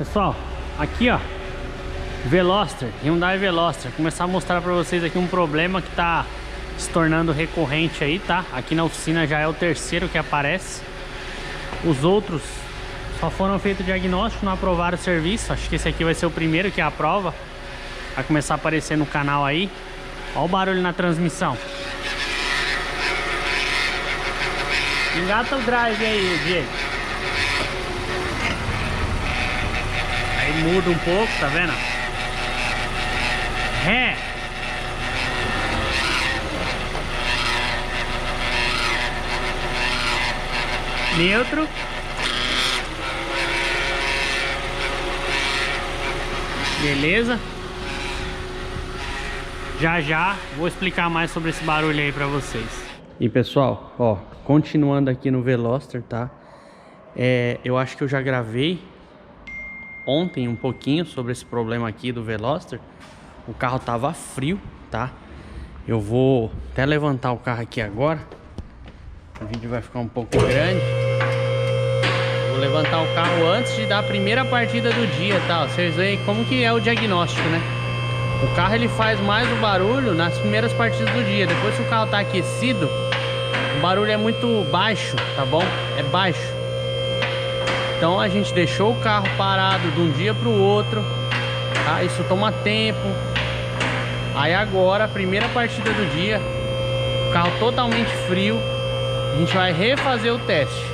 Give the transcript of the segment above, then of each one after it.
Pessoal, aqui ó, Veloster, Hyundai Veloster. Vou começar a mostrar pra vocês aqui um problema que tá se tornando recorrente aí, tá? Aqui na oficina já é o terceiro que aparece. Os outros só foram feitos diagnóstico, não aprovaram o serviço. Acho que esse aqui vai ser o primeiro que aprova. Vai começar a aparecer no canal aí. Olha o barulho na transmissão. Engata o drive aí, Diego. Aí muda um pouco, tá vendo? Ré. Neutro. Beleza. Já vou explicar mais sobre esse barulho aí pra vocês. E pessoal, ó, continuando aqui no Veloster, tá? Eu acho que eu já gravei ontem um pouquinho sobre esse problema aqui do Veloster. O carro tava frio, tá? Eu vou até levantar o carro aqui agora. O vídeo vai ficar um pouco grande. Vou levantar o carro antes de dar a primeira partida do dia, tá? Vocês veem como que é o diagnóstico, né? O carro ele faz mais o barulho nas primeiras partidas do dia. Depois que o carro tá aquecido, o barulho é muito baixo, tá bom? É baixo. Então a gente deixou o carro parado de um dia para o outro, tá? Isso toma tempo. Aí agora, a primeira partida do dia, o carro totalmente frio, a gente vai refazer o teste,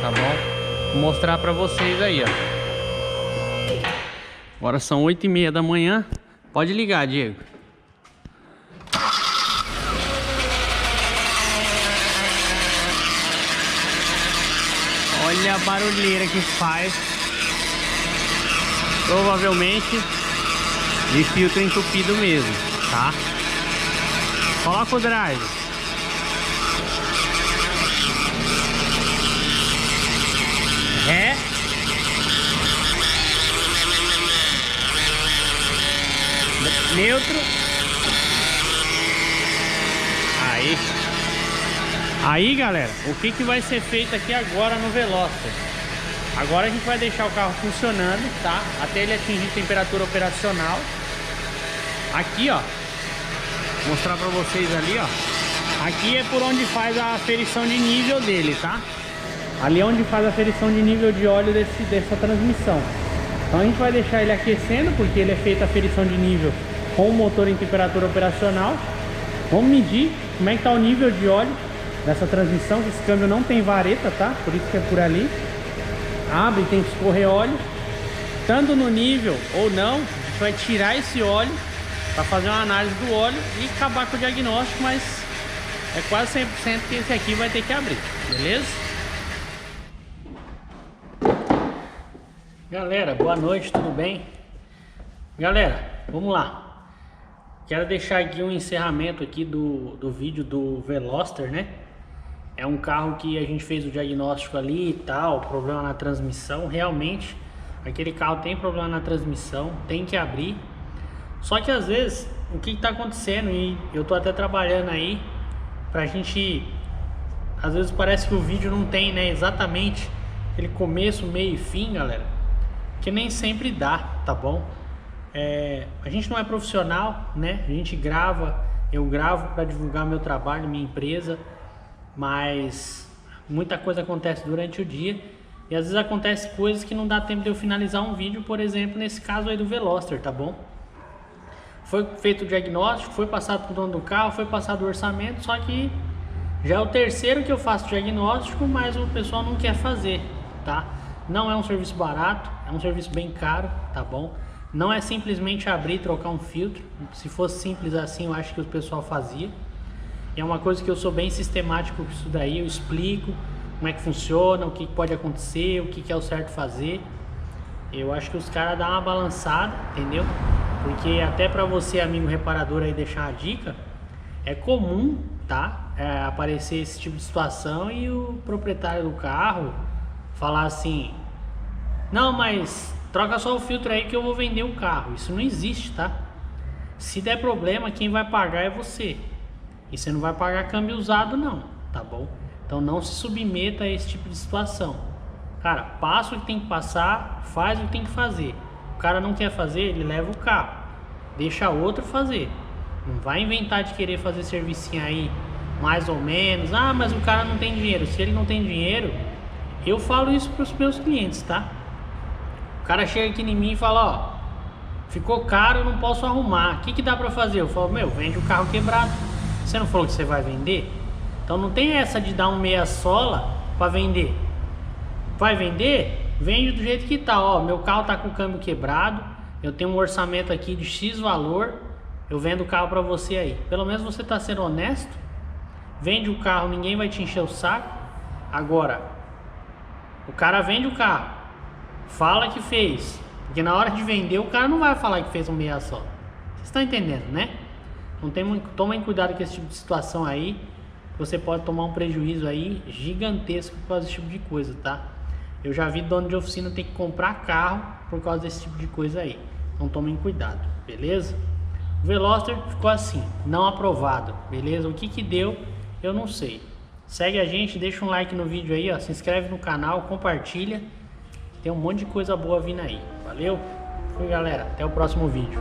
tá bom? Vou mostrar para vocês aí, ó. Agora são 8h30 da manhã. Pode ligar, Diego. Olha a barulheira que faz. Provavelmente de filtro entupido mesmo, tá? Coloca o drive. Ré. Neutro. Aí galera, o que vai ser feito aqui agora no Veloster? Agora a gente vai deixar o carro funcionando, tá? Até ele atingir temperatura operacional. Aqui ó, vou mostrar pra vocês ali ó. Aqui é por onde faz a aferição de nível dele, tá? Ali é onde faz a aferição de nível de óleo dessa transmissão. Então a gente vai deixar ele aquecendo, porque ele é feito a aferição de nível com o motor em temperatura operacional. Vamos medir como é que tá o nível de óleo dessa transmissão, que esse câmbio não tem vareta, tá? Por isso que é por ali. Abre, tem que escorrer óleo. Estando no nível ou não, a gente vai tirar esse óleo para fazer uma análise do óleo e acabar com o diagnóstico, mas é quase 100% que esse aqui vai ter que abrir, beleza? Galera, boa noite, tudo bem? Galera, vamos lá. Quero deixar aqui um encerramento aqui do vídeo do Veloster, né? É um carro que a gente fez o diagnóstico ali e tal, problema na transmissão. Realmente, aquele carro tem problema na transmissão, tem que abrir. Só que às vezes, o que está acontecendo, e eu tô até trabalhando aí, pra gente... Às vezes parece que o vídeo não tem, né, exatamente aquele começo, meio e fim, galera. Que nem sempre dá, tá bom? A gente não é profissional, né? A gente grava, eu gravo para divulgar meu trabalho, minha empresa, mas muita coisa acontece durante o dia e às vezes acontece coisas que não dá tempo de eu finalizar um vídeo, por exemplo, nesse caso aí do Veloster, tá bom? Foi feito o diagnóstico, foi passado pro dono do carro, foi passado o orçamento, só que já é o terceiro que eu faço diagnóstico, mas o pessoal não quer fazer, tá? Não é um serviço barato, é um serviço bem caro, tá bom? Não é simplesmente abrir e trocar um filtro. Se fosse simples assim, eu acho que o pessoal fazia. É uma coisa que eu sou bem sistemático com isso daí. Eu explico como é que funciona, o que pode acontecer, o que é o certo fazer. Eu acho que os caras dão uma balançada, entendeu? Porque até para você, amigo reparador, aí deixar a dica, é comum, tá? Aparecer esse tipo de situação e o proprietário do carro falar assim: não, mas troca só o filtro aí que eu vou vender o carro. Isso não existe, tá? Se der problema, quem vai pagar é você. E você não vai pagar câmbio usado não, tá bom? Então não se submeta a esse tipo de situação. Cara, passa o que tem que passar, faz o que tem que fazer. O cara não quer fazer, ele leva o carro. Deixa outro fazer. Não vai inventar de querer fazer servicinho aí, mais ou menos. Ah, mas o cara não tem dinheiro. Se ele não tem dinheiro, eu falo isso para os meus clientes, tá? O cara chega aqui em mim e fala, ó, ficou caro, eu não posso arrumar. O que dá pra fazer? Eu falo, meu, vende o carro quebrado. Você não falou que você vai vender? Então não tem essa de dar um meia sola pra vender. Vai vender? Vende do jeito que tá. Ó, meu carro tá com o câmbio quebrado. Eu tenho um orçamento aqui de X valor. Eu vendo o carro pra você aí. Pelo menos você tá sendo honesto. Vende o carro, ninguém vai te encher o saco. Agora, o cara vende o carro. Fala que fez. Porque na hora de vender, o cara não vai falar que fez um meia só. Vocês estão entendendo, né? Então tomem cuidado com esse tipo de situação aí. Você pode tomar um prejuízo aí gigantesco por causa desse tipo de coisa, tá? Eu já vi dono de oficina ter que comprar carro por causa desse tipo de coisa aí. Então tomem cuidado, beleza? O Veloster ficou assim, não aprovado, beleza? O que deu, eu não sei. Segue a gente, deixa um like no vídeo aí, ó. Se inscreve no canal, compartilha. Tem um monte de coisa boa vindo aí. Valeu? Fui, galera. Até o próximo vídeo.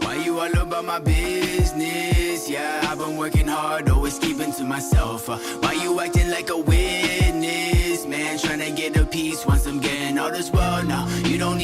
Why you all about my business? Yeah, I've been working hard, always keeping to myself. Why you acting like a witness? Man, trying to get a piece once I'm getting all this world now. You don't